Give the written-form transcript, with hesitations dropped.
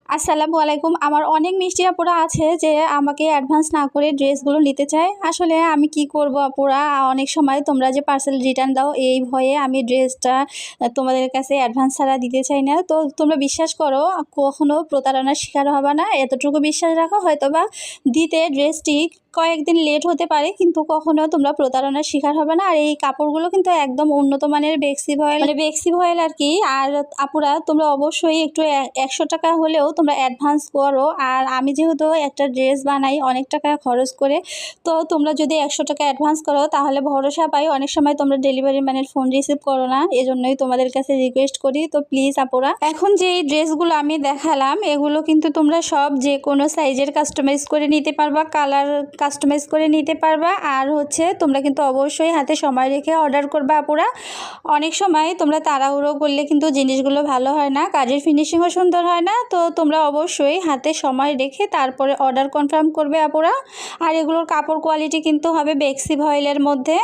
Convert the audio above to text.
আসসালামু আলাইকুম। আমার অনেক মিষ্টি আপুরা আছে যে আমাকে অ্যাডভান্স না করে ড্রেসগুলো নিতে চায়। আসলে আমি কি করব আপুরা? অনেক সময় তোমরা যে পার্সেল রিটার্ন দাও এই ভয়ে আমি ড্রেসটা তোমাদের কাছে অ্যাডভান্স ছাড়া দিতে চাই না। তো তোমরা বিশ্বাস করো কখনো প্রতারণার শিকার হবে না। এতটুকু বিশ্বাস রাখো হয়তোবা দিতে ড্রেসটি কয়েকদিন লেট হতে পারে কিন্তু কখনো তোমরা প্রতারণার শিকার হবে না। আর এই কাপড়গুলো কিন্তু একদম উন্নত মানের বেক্সি ভয়েল মানে বেক্সি ভয়েল আর কি। আর আপুরা তোমরা অবশ্যই একটু ১০০ টাকা হলেও তোমরা অ্যাডভান্স করো। আর আমি যেহেতু একটা ড্রেস বানাই অনেক টাকা খরচ করে, তো তোমরা যদি ১০০ টাকা অ্যাডভান্স করো তাহলে ভরসা পাই। অনেক সময় তোমরা ডেলিভারি ম্যানের ফোন রিসিভ করো না, এজন্যই তোমাদের কাছে রিকোয়েস্ট করি। তো প্লিজ আপুরা, এখন যে এই ড্রেসগুলো আমি দেখালাম এগুলো কিন্তু তোমরা সব যে কোনো সাইজের কাস্টমাইজ করে নিতে পারবা, কালার কাস্টমাইজ করে নিতে পারবা। আর হচ্ছে তোমরা কিন্তু অবশ্যই হাতে সময় রেখে অর্ডার করবা আপুরা। অনেক সময় তোমরা তাড়াহুড়ো করলে কিন্তু জিনিসগুলো ভালো হয় না, কাজের ফিনিশিংও সুন্দর হয় না। তো তোমরা অবশ্যই হাতে সময় রেখে তারপরে অর্ডার কনফার্ম করবে আপুরা। আর এগুলোর কাপড় কোয়ালিটি কিন্তু হবে বেক্সি ভয়েলের মধ্যে।